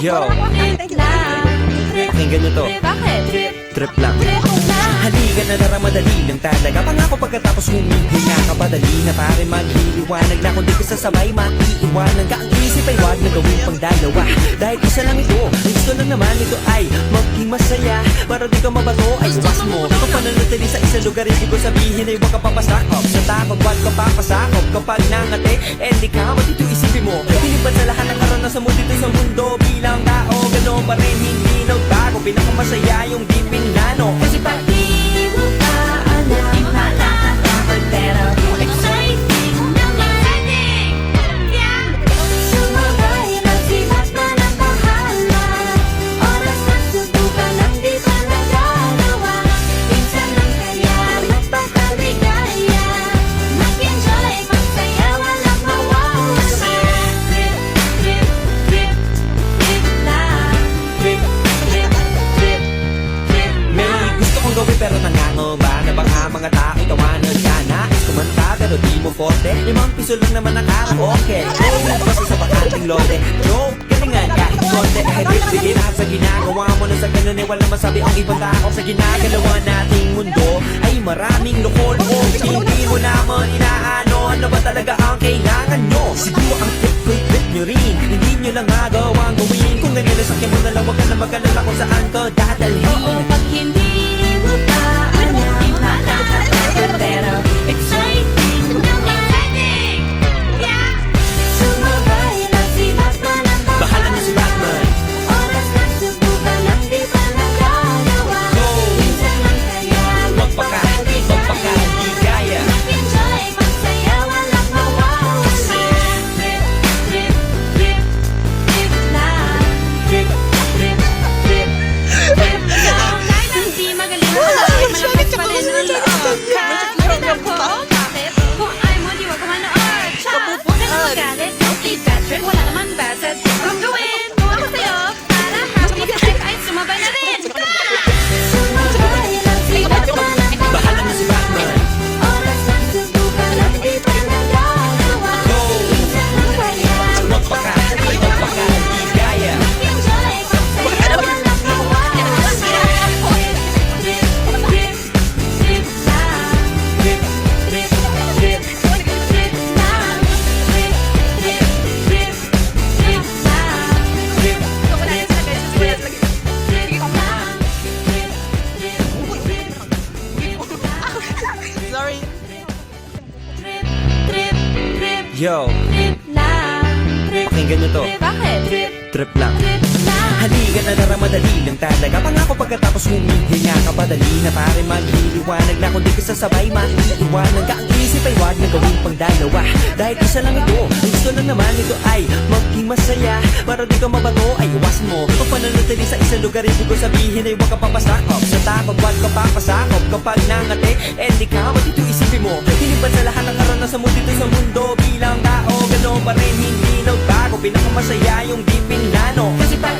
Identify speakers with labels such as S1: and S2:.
S1: Yo, pakinggan nyo to.
S2: Bakit?
S1: Trip lang. Halika na dara, madali lang talaga. Pangako pagkatapos humihinga ka, padali na pare maghiliwanag na. Kung di ka sasabay, maiiwanan ka. Ang isip ay wag na gawin pang dalawa, dahil isa lang ito. Ang gusto lang naman ito ay maging masaya. Para di ka mabato ay iwas mo. Kung pananatili sa isang lugar, hindi ko sabihin ay huwag ka papasakop. Sa takot, wag ka papasakop. Kapag nangate, di ka matito isipin mo. Pinipan sa lahat ng karanasan mo dito sa mundo. Bilang tao, gano'n pa rin hindi nagbago. Pinakamasaya yung di pinlano. Kasi pag di mo pa alam, nakakatakot pero exciting naman.
S2: Yeah!
S3: Sumabay na si Batman ang bahala. Oras na subukan ang di pa nagagawa. Minsan lang kaya magpapabigaya. Mag-enjoy, magsaya, walang mawawala.
S2: Trip, trip, trip, trip lang.
S1: Trip,
S2: Trip, trip, trip
S1: may
S2: lang.
S1: gusto kong gawin pero nangangamba na baka mga tao tawanan ka. Nais kumanta pero di mo forte. 5 piso lang naman ang karaoke. Basta sa bakanting lote. Joke, galingan kahit konti. Kahit sige lahat sa ginagawa mo na sa ganun eh walang masabi ang ibang tao. Sa ginagalawa nating mundo ay maraming loko-loko. Hindi mo naman inaano ano ba talaga ang kailangan nyo. Siguro ang trip nyo rin, hindi nyo lang magawang gawin. Kung ganyan na sakyan mo na lang, wag ka na mag-alala kung saan ka dadalhin.
S2: Pag hindi mo pa alam, nakakatakot pero exciting naman. Yeah!
S3: Sumabay na si Batman ang
S1: Bahala na si Batman.
S3: Oras na subukan ang di pa nagagawa.
S1: Go!
S3: Minsan lang kaya
S1: Magpaka, di kaya.
S3: Mag-enjoy, magsaya, walang mawawala.
S2: Trip, trip, trip, trip lang.
S1: Trip, trip, trip.
S2: Trip lang. Kahit ang di magaling malapit, malapit pa rin ang loob. Kahit ako, bakit? Kung ayaw mo, di wag ka manood. Tsaka, huwag ka na magalit. Don't be bad trip, wala naman bad set. Kung gawin, kung ako sa'yo, para happy ka ay sumabay na rin.
S3: Sumabay na si Batman ang
S1: Bahala na si Batman.
S3: oras na subukan ang di pa nagagawa.
S1: Go!
S3: Minsan lang kaya
S1: Magpaka, di kaya.
S3: mag-enjoy, magsaya, walang mawawala.
S2: Trip, trip, trip lang.
S1: Trip, trip, trip.
S2: Trip lang. Trip, trip, trip, trip lang.
S1: Trip,
S2: Trip, trip lang.
S4: Sorry.
S2: Trip, trip, trip,
S1: Yo,
S2: trip lang. Trip,
S1: pakinggan nyo to.
S2: bakit? Trip,
S1: Trip lang.
S2: trip lang.
S1: Halika na dara, madali lang talaga. Pangako pagkatapos humihinga ka, padali na pare maghiliwanag na. Kung di ka sasabay, maiiwanan ka. Ang isip ay wag na gawin pang dalawa, dahil isa lang ito. Ang gusto lang naman ito ay maging masaya. Para di ka mabato ay iwasan mo. Kung pananatili sa isang lugar, hindi ko sabihin ay huwag ka papasakop. Sa takot, wag ka papasakop. Kapag nangate, di ka matito isipin mo. Pinipan sa lahat ng karanasan mo dito sa mundo. Bilang tao, gano'n pa rin hindi nagbago. Pinakamasaya yung di pinlano. Kasi pag